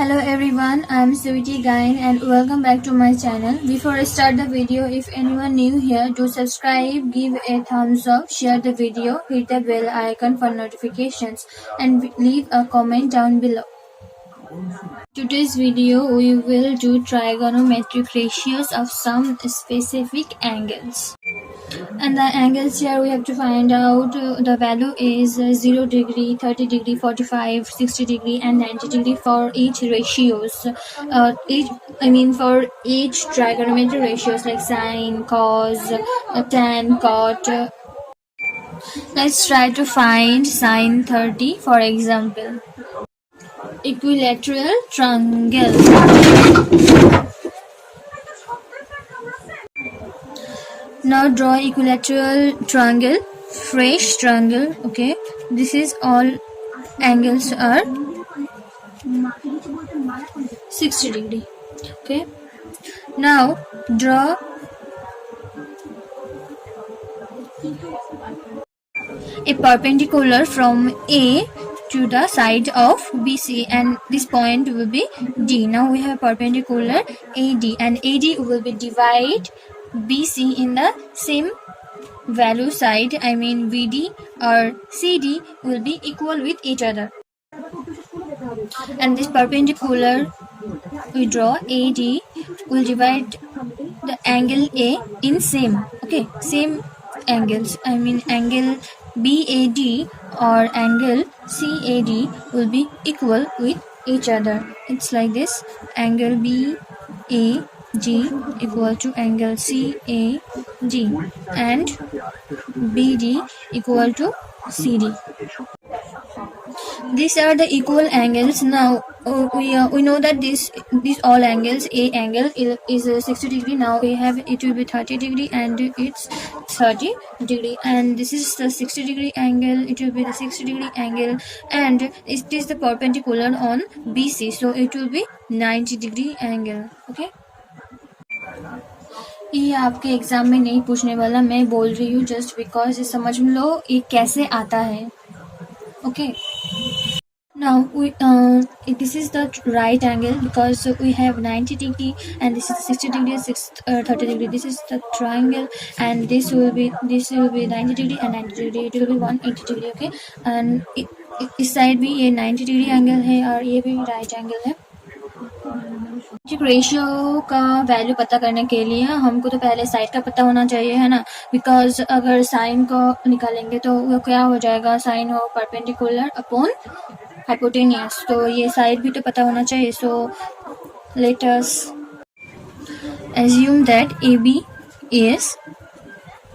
Hello everyone, I am Sweetie Gain and welcome back to my channel. Before I start the video, if anyone new here, do subscribe, give a thumbs up, share the video, hit the bell icon for notifications and leave a comment down below. Today's video we will do trigonometric ratios of some specific angles. And the angles here we have to find out the value is 0 degree, 30 degree, 45, 60 degree and 90 degree for each ratios. For each trigonometric ratios like sine, cos, tan, cot. Let's try to find sine 30 for example. Equilateral triangle. Now draw equilateral triangle, fresh triangle. Okay, this is all angles are 60 degree. Okay, now draw a perpendicular from A to the side of BC and this point will be D. Now we have perpendicular AD and AD will be divide BC in the same value side. BD or CD will be equal with each other. And this perpendicular we draw AD will divide the angle A in same. Okay, same angles. Angle BAD or angle CAD will be equal with each other. It's like this. Angle BAG equal to angle CAG and BD equal to CD. These are the equal angles. Now we know that these all angles, A angle is 60 degree. Now we have it will be 30 degree and it's 30 degree, and this is the 60 degree angle, it will be the 60 degree angle, and it is the perpendicular on BC, so it will be 90 degree angle. Okay, ये आपके exam में नहीं पूछने वाला, मैं बोल रही हूँ जस्ट बिकॉज ये समझ लो ये कैसे आता है. Okay, now this is the right angle because we have 90 degree and this is 60 degree, 30 degree. This is the triangle and this will be 90 degree and 90 degree. It will be 180 degree. Okay, and इस side भी ये 90 degree angle है और ये भी right angle है. Ratio का value पता करने के लिए हमको तो पहले साइड का पता होना चाहिए, है ना, बिकॉज अगर साइन को निकालेंगे तो वो क्या हो जाएगा, साइन हो परपेंडिकुलर अपॉन हाइपोटेनियस, तो ये साइड भी तो पता होना चाहिए. So let us assume that AB is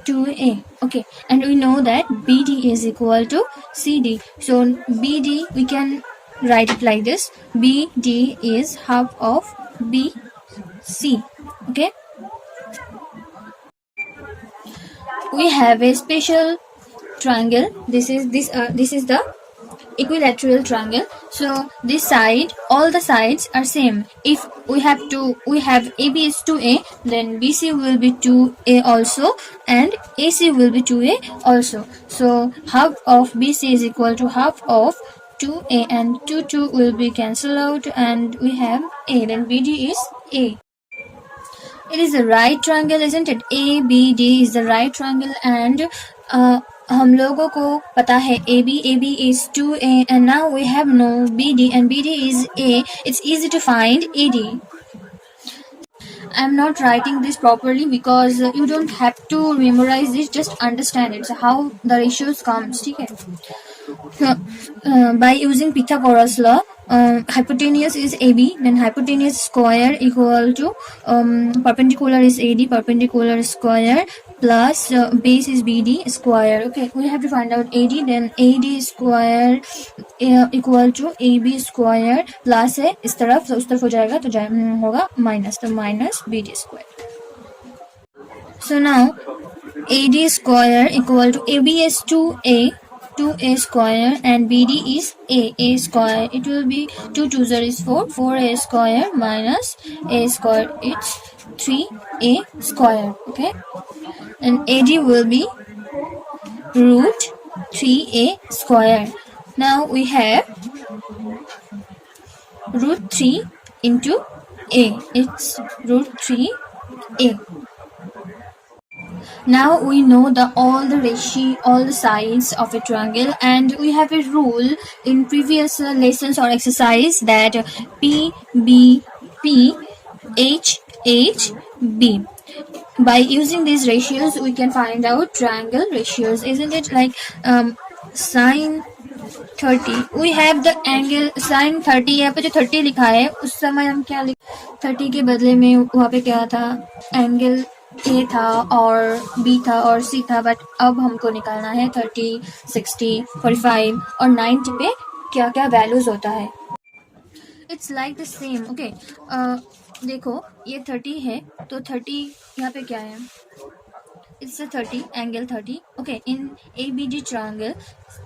2A. Okay, and we know that BD is equal to CD, so BD we can write it like this. BD is half of BC. Okay, we have a special triangle. This is the equilateral triangle. So this side, all the sides are same. If we have AB is 2A, then BC will be 2A also and AC will be 2A also. So half of BC is equal to half of 2A and 2 will be cancelled out and we have A, then BD is A. It is a right triangle, isn't it? ABD is the right triangle and हम लोगों को पता है AB is 2A and now we have no BD and BD is A. It's easy to find AD. I'm not writing this properly because you don't have to memorize this, just understand it. So how the ratios comes, ठीक है? By using Pythagoras law, hypotenuse is AB, then hypotenuse square equal to perpendicular is AD, perpendicular square plus base is BD square. Okay, we have to find out AD, then AD square equal to AB square plus है इस तरफ, तो उस तरफ हो जाएगा तो होगा माइनस, तो minus BD square. So now AD square equal to AB is 2A square and BD is A square. It will be 2 2 0 is 4A square minus A square, it's 3A square. Okay, and AD will be root 3A square. Now we have root 3 into a. It's root 3a. Now we know all the ratio, all the sides of a triangle, and we have a rule in previous lessons or exercise that P B P H H B. By using these ratios, we can find out triangle ratios, isn't it? Like sine 30, we have the angle sin 30. यहाँ पे जो 30 लिखा है उस समय हम क्या 30 के बदले में वहाँ पे क्या था, एंगल ए था और बी था और सी था, बट अब हमको निकालना है 30, 60, 45 और 90 पे क्या क्या वैल्यूज होता है. It's like the same. Okay, देखो ये 30 है तो 30 यहाँ पे क्या है, it's the 30 angle 30. Okay, in ABD triangle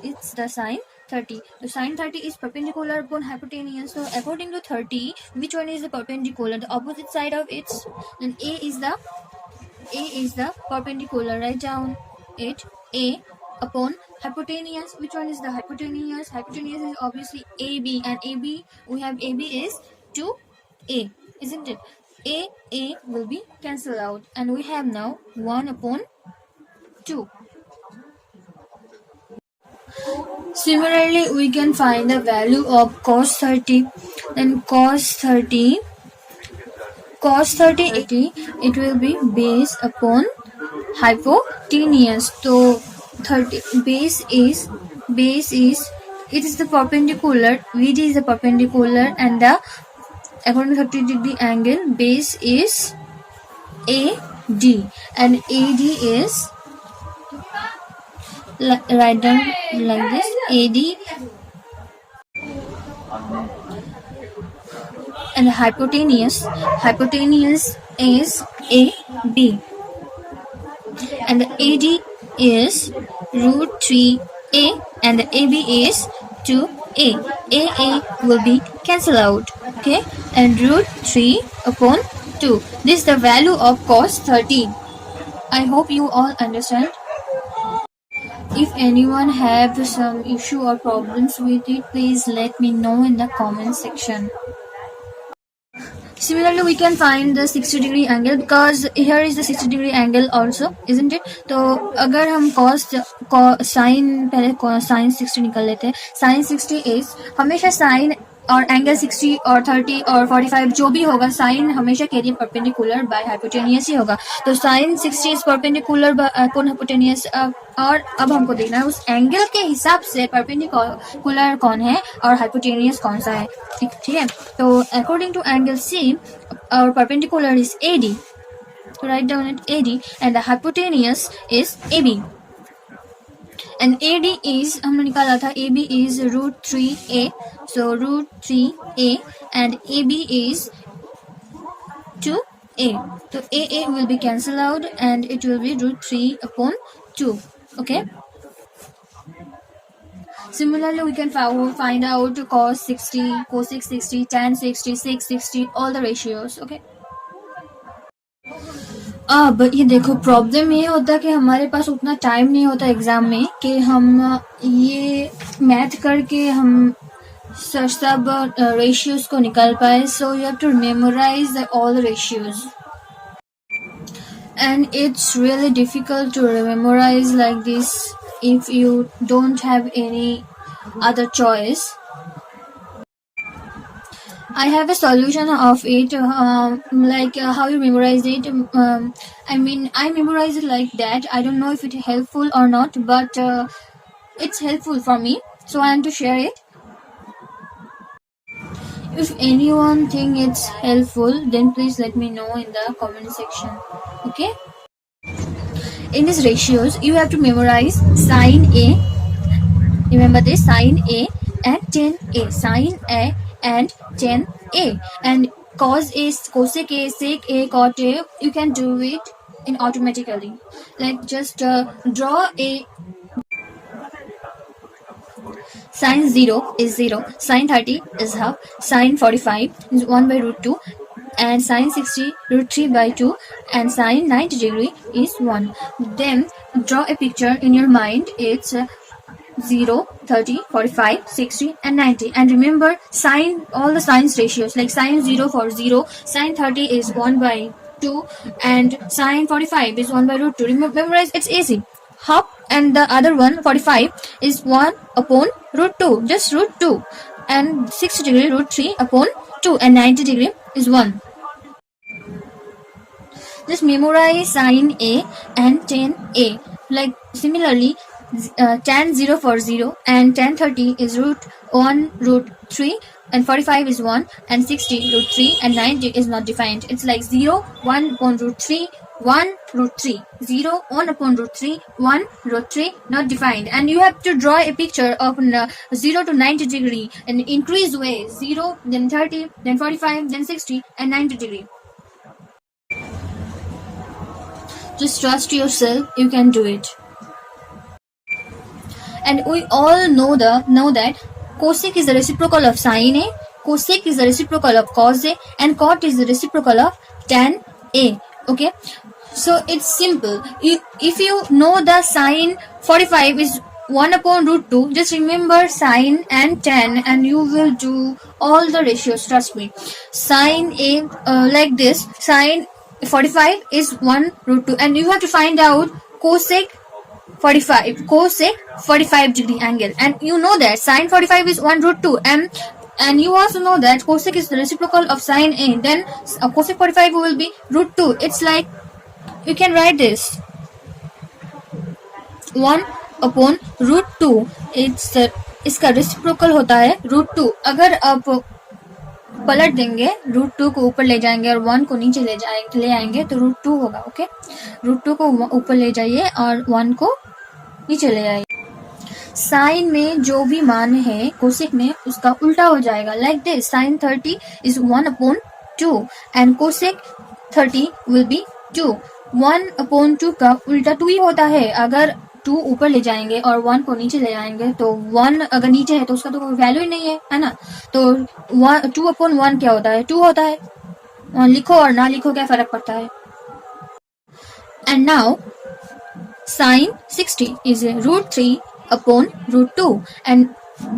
it's the sine 30. The sine 30 is perpendicular upon hypotenuse. So according to 30, which one is the perpendicular? The opposite side of it. Then A is the perpendicular. Write down it. A upon hypotenuse. Which one is the hypotenuse? Hypotenuse is obviously AB, and AB, we have AB is 2A, isn't it? A will be cancelled out, and we have now 1 upon 2. Similarly, we can find the value of cos 30. Then cos 30, it will be base upon hypotenuse. So 30 base is it is the perpendicular. VD is the perpendicular, and the according to 30 degree angle, base is AD, and AD is write down like this, AD, and hypotenuse is AB, and the AD is root 3A, and the AB is 2A. AA will be cancelled out. Okay, and root 3 upon 2. This is the value of cos 30. I hope you all understand. If anyone have some issue or problems with it, please let me know in the comment section. Similarly, we can find the 60 degree angle, because here is the 60 degree angle also, isn't it? तो अगर हम sin पहले sin 60 निकल लेते हैं. sin 60 is हमेशा sin और angle 60 और 30 और 45 जो भी होगा, साइन हमेशा के लिए परपेंडिकुलर बाय हाइपोटेनियस ही होगा. तो sine 60 is perpendicular upon hypotenuse. और अब हमको देखना है उस एंगल के हिसाब से परपेंडिकुलर कौन है और हाइपोटेनियस कौन सा है. ठीक है, तो अकॉर्डिंग टू एंगल सी और परपेंडिकुलर इज AD. तो write down it AD, and the hypotenuse is AB. And AD is हमने निकाला था, AB is root 3A, so root 3A, and AB is 2A. So AA will be cancelled out, and it will be root 3 upon 2. Okay. Similarly, we can find out cos 60, cosec 60, tan 60, sec 60, all the ratios. Okay. अब ये देखो, problem ये होता है कि हमारे पास उतना time नहीं होता एग्जाम में कि हम ये मैथ करके हम सब रेशियोज को निकाल पाए. So you have to memorise all the ratios, and it's really difficult to memorise like this if you don't have any other choice. I have a solution of it, like how you memorize it. I mean, I memorize it like that. I don't know if it's helpful or not, but it's helpful for me, so I want to share it. If anyone think it's helpful, then please let me know in the comment section. Okay. In these ratios, you have to memorize sine A. Remember this, sine A and tan A. Sine A and tan A. And cos A, cosec A, sec A, cot A. You can do it in automatically. Like just draw a. Sine 0 is 0. Sine 30 is half. Sine 45 is 1 by root 2. And sine 60 root 3 by 2, and sine 90 degree is 1. Then draw a picture in your mind. It's 0, 30, 45, 60 and 90. And remember sine, all the sines ratios, like sine 0 for 0, sine 30 is 1 by 2 and sine 45 is 1 by root 2. Memorize, it's easy. Half, and the other one 45 is 1 upon root 2, just root 2, and 60 degree root 3 upon 2, and 90 degree is 1. Just memorize sine A and tan A. Like similarly, tan 0 for 0 and tan 30 is root 1 root 3 and 45 is 1 and 60 root 3 and 90 is not defined. It's like 0, 1 upon root 3, 1 root 3, 0, 1 upon root 3, 1 root 3, not defined. And you have to draw a picture of 0 to 90 degree in increased way, 0, then 30, then 45, then 60 and 90 degree. Just trust yourself, you can do it. And we all know that cosec is the reciprocal of sine A, cosec is the reciprocal of cos A, and cot is the reciprocal of tan A. Okay, so it's simple. If you know the sine 45 is 1 upon root 2, just remember sine and tan and you will do all the ratios, trust me. Sine A, like this, sine 45 is 1 root 2, and you have to find out cosec 45 degree angle, and you know that sine 45 is 1 root 2, and you also know that cosec is the reciprocal of sine A, then cosec 45 will be root 2. It's like, you can write this 1 upon root 2, it's इसका reciprocal होता है root 2. अगर आप पलट देंगे, root 2 को ऊपर ले जाएंगे और 1 को नीचे ले आएंगे तो रूट 2 होगा. ओके, रूट 2 को ऊपर ले जाइए और 1 को नीचे ले आइए. साइन में जो भी मान है कोसेक में उसका उल्टा हो जाएगा. Like this, sine 30 is 1 upon 2 and cosec 30 will be 2. 1 upon 2 का उल्टा 2 ही होता है. अगर 2 ऊपर ले जाएंगे और 1 को नीचे ले आएंगे तो 1 अगर नीचे है तो उसका तो कोई वैल्यू ही नहीं है ना. तो 2 अपॉन 1 क्या होता है? 2 होता है. लिखो और ना लिखो क्या फर्क पड़ता है. And now sine 60 is root 3 upon root 2, and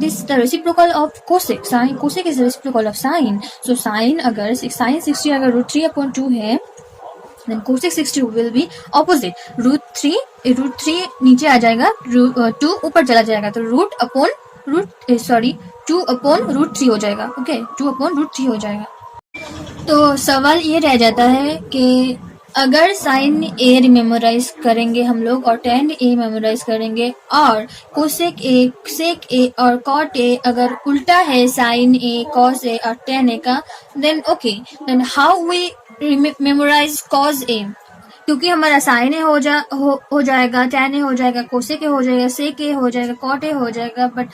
this is the reciprocal of cosec. Sine, cosec is the reciprocal of sine. So sine अगर sin 60 अगर root 3 upon 2 है, then cosec 60 will be opposite. root 3 नीचे आ जाएगा, 2 ऊपर चला जाएगा तो root upon 2 upon root 3 हो जाएगा. ओके, 2 upon root 3 हो जाएगा. तो सवाल ये रह जाता है कि अगर साइन ए मेमोराइज करेंगे हम लोग और tan ए मेमोराइज करेंगे और कोसेक ए, सेक ए और कॉट ए अगर उल्टा है साइन ए, कॉस ए और tan ए का, then okay, then how we memorise cos A. क्योंकि हमारा साइन ए हो जाएगा, tan ए हो जाएगा, कोसेक ए हो जाएगा, सेक ए हो जाएगा, कॉट ए हो जाएगा. बट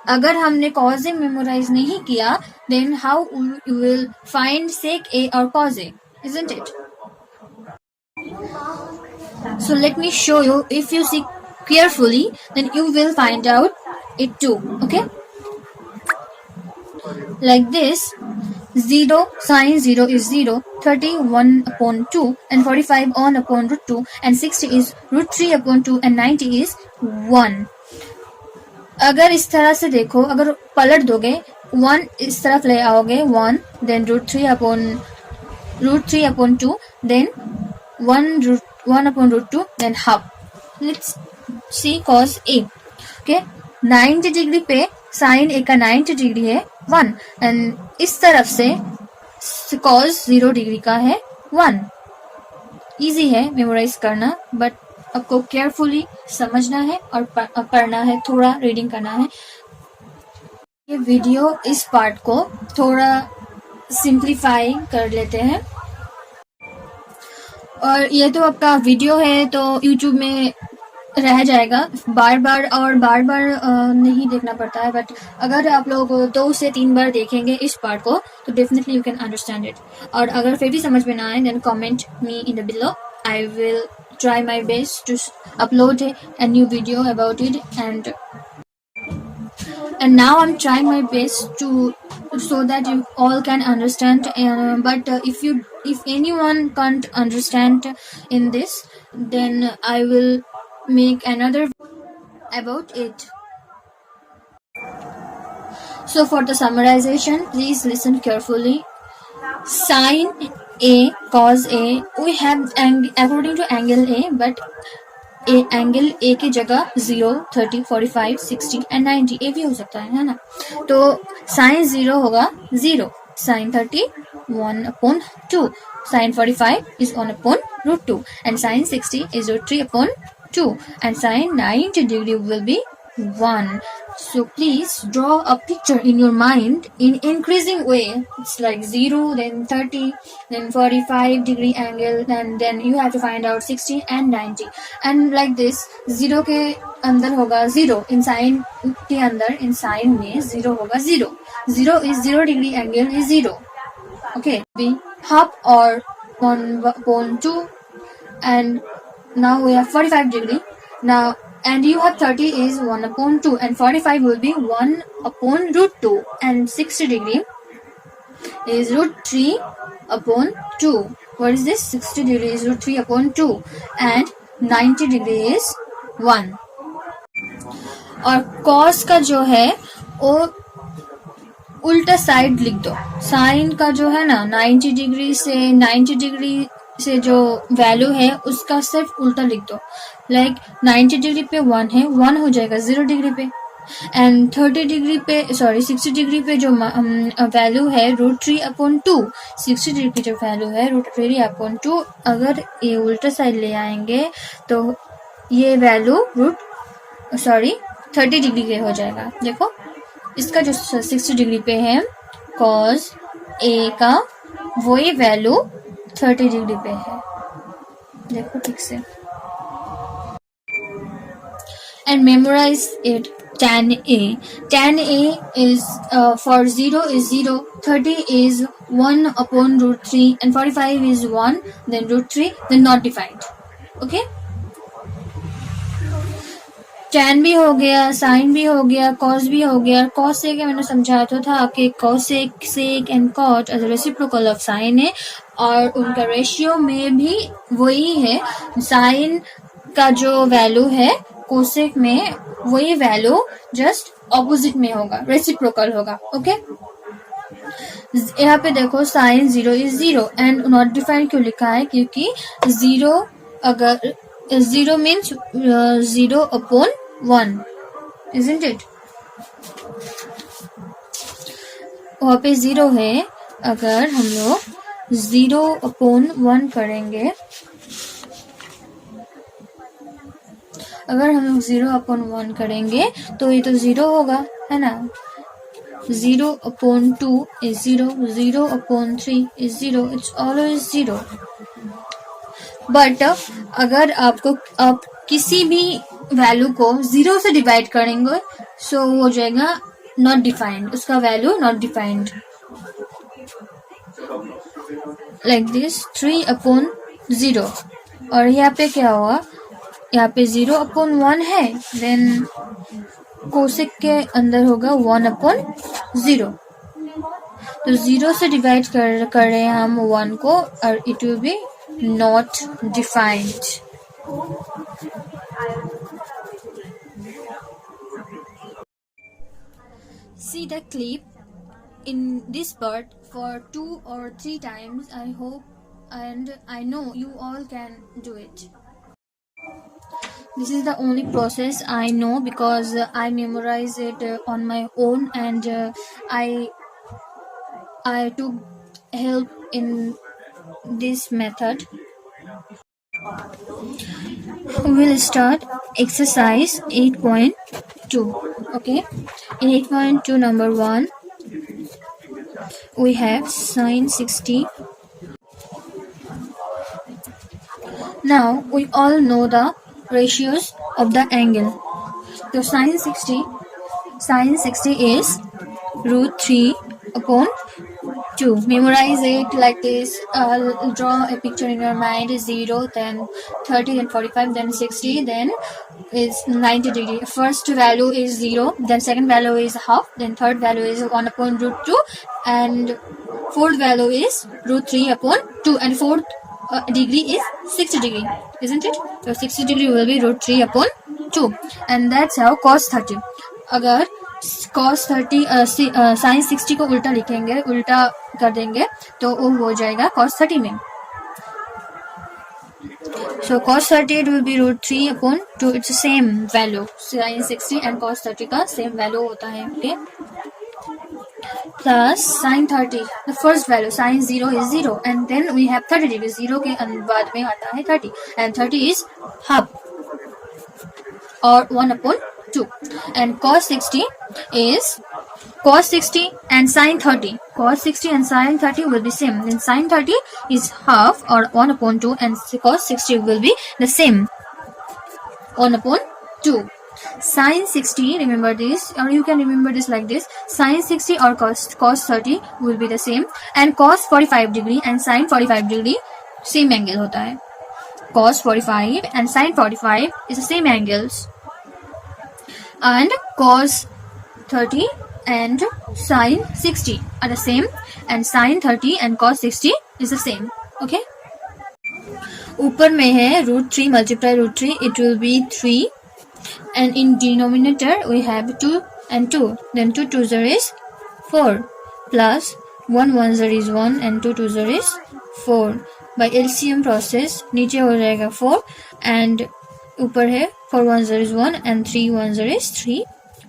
अगर हमने कॉज ए मेमोराइज नहीं किया, then how you will find sec A और cos A, isn't it? So let me show you. If you see carefully, then you will find out it too. Okay, like this, 0 sin 0 is 0, 30 1 upon 2 and 45 1 upon root 2 and 60 is root 3 upon 2 and 90 is 1. अगर इस तरह से देखो, अगर पलट दोगे, 1 इस तरफ ले आओगे, 1 then root 3 upon 2 then 1 upon root 2 then half. Let's see cos A. Okay, 90 degree पे साइन ए का 90 डिग्री है 1 एंड इस तरफ से cos 0 डिग्री का है 1. इजी है मेमोराइज करना, बट आपको केयरफुली समझना है और पढ़ना है, थोड़ा रीडिंग करना है. ये वीडियो इस पार्ट को थोड़ा सिंप्लीफाई कर लेते हैं. और ये तो आपका वीडियो है तो YouTube में रह जाएगा, बार बार नहीं देखना पड़ता है. बट अगर आप लोग 2 से 3 बार देखेंगे इस पार्ट को तो definitely you can understand it. और अगर फिर भी समझ में ना आए, then comment me in the below. I will try my best to upload a new video about it, and now I'm trying my best to so that you all can understand. But if anyone can't understand in this, then I will make another about it. So for the summarization, please listen carefully. Sin A cos A, we have according to angle A, but angle A की जगह 0, 30, 45, 60 and 90 ए भी हो सकता है ना. तो sign 0 होगा 0, sign 30 1/2, sign 45 is 1/√2 and sin 60 is √3/2 and sin 90 degree will be 1. So please draw a picture in your mind in increasing way. It's like 0, then 30, then 45 degree angle, and then you have to find out 60 and 90. And like this, 0 के अंदर होगा 0, in sin के अंदर in sin में 0 होगा 0. 0 is 0 degree angle is 0. Okay, be half or 1/2, and now we have 45 degree. Now and you have 30 is 1/2 and 45 will be 1/√2 and 60 degree is √3/2. What is this? 60 degree is √3/2 and 90 degree is 1. और cos का जो है वो उल्टा side लिख दो. Sign का जो है ना 90 डिग्री से जो वैल्यू है उसका सिर्फ उल्टा लिख दो. लाइक 90 डिग्री पे 1 है, 1 हो जाएगा 0 डिग्री पे. एंड 60 डिग्री पे जो वैल्यू है √3/2, 60 डिग्री की जो वैल्यू है √3/2. अगर ये उल्टा साइड ले आएंगे तो ये वैल्यू 30 डिग्री के हो जाएगा. देखो इसका जो 60 डिग्री पे है cos A का वही वैल्यू 30 डिग्री पे है. देखो ठीक से. And memorize it. Tan A. Tan A is for 0 is 0, 30 is 1/√3 and 45 is 1, then √3, then not defined. Okay? tan भी हो गया, sin भी हो गया, cos भी हो गया. cos sec मैंने समझाया तो था कि cosec, sec and cot as a reciprocal of sin है और उनका रेशियो में भी वही है. sin का जो वैल्यू है cosec में वही वैल्यू जस्ट ऑपोजिट में होगा, रेसिप्रोकल होगा. ओके यहाँ पे देखो sin 0 is 0 and not defined क्यों लिखा है? क्योंकि 0 अगर 0 means 0/1, isn't it? वहाँ पे 0 है. अगर हम लोग 0/1 करेंगे, अगर हम लोग 0/1 करेंगे तो ये तो 0 होगा, है ना. 0/2 is 0, 0/3 is 0. It's always 0. But अगर आप किसी भी वैल्यू को 0 से डिवाइड करेंगे सो वो हो जाएगा नॉट डिफाइंड, उसका value not defined. Like this 3/0. और यहाँ पे क्या हुआ? यहाँ पे 0/1 है, देन कोसेक के अंदर होगा 1/0. तो 0 से डिवाइड कर रहे हैं हम 1 को और it will be not defined. See the clip in this part for 2 or 3 times. I hope and I know you all can do it. This is the only process I know because I memorize it on my own and I took help in this method. We will start exercise 8.2. Okay, in 8.2 number 1 we have sin 60. Now we all know the ratios of the angle. So sin 60 is √3/2. Memorize it like this. Draw a picture in your mind. 0, then 30, then 45, then 60, then is 90 degree. First value is 0, then second value is half, then third value is 1/√2 and fourth value is √3/2 and fourth degree is 60 degree, isn't it? So 60 degree will be √3/2 and that's how cos 30. अगर cos 30 sin 60 को उल्टा लिखेंगे, उल्टा कर देंगे तो वो हो जाएगा cos 30 में. So cos 30 it will be √3/2. It's the same value. Sin 60 and cos 30 का same value होता है. Okay. Plus sin 30, the first value sin 0 is 0, and then we have 30 degree. 0 के बाद में आता है 30, and 30 is half or 1/2, and cos 60 is cos 60 and sin 30. Cos 60 and sin 30 will be same. Then sin 30 is half or 1/2, and cos 60 will be the same, 1/2. Sin 60, remember this, or you can remember this like this: sin 60 or cos 30 will be the same, and cos 45 degree and sin 45 degree same angle होता है. Cos 45 and sin 45 is the same angles, and cos 30 and sin 60 are the same, and sin 30 and cos 60 is the same. Okay. ऊपर में है √3 multiply √3, it will be 3, and in denominator we have 2 and 2, then 2 2s is 4, plus 1 1s is 1, and 2 2s is 4. By LCM process नीचे हो जाएगा 4, and ऊपर है 4 1s is 1, and 3 1s is 3,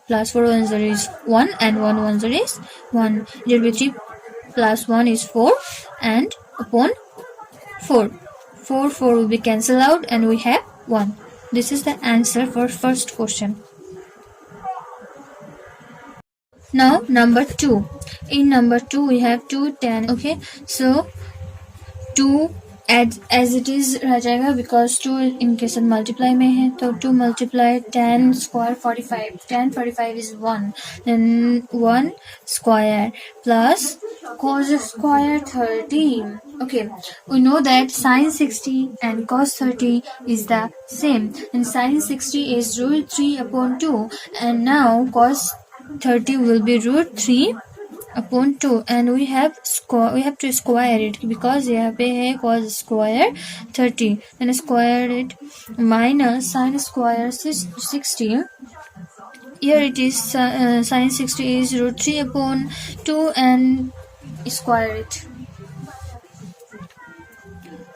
plus 4 1s is 1, and 1 1s is 1. It will be 3 plus 1 is 4, and upon 4 4 will be cancelled out, and we have 1. This is the answer for first question. Now number 2. In number 2 we have 2 tan. Okay, so 2 as it is रह जाएगा because 2 इनके साथ multiply में है, तो 2 multiply tan square 45. Tan 45 is 1, then 1 square plus cos square 30. Okay, we know that sin 60 and cos 30 is the same, and sin 60 is √3/2, and now cos 30 will be √3/2, and we have to square it because यहाँ पे है cos square 30, then square it minus sin square 60. Here it is sin 60 is √3/2, and square it.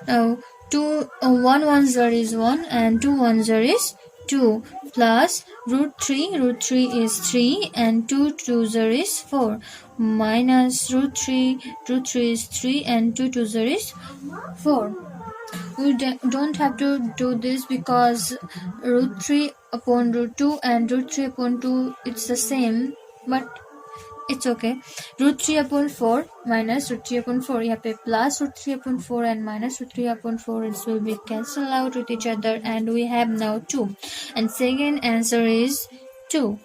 Now 1 1s is 1, and 2 1s is 2, plus √3 is 3, and 2 2s is 4, minus √3 is 3, and 2 2s is 4. We don't have to do this because √3/2 and √3/2 it's the same, but it's okay. √3/4 minus √3/4, यहाँ पे plus √3/4 and minus √3/4, it will be cancelled out with each other, and we have now 2, and second answer is 2.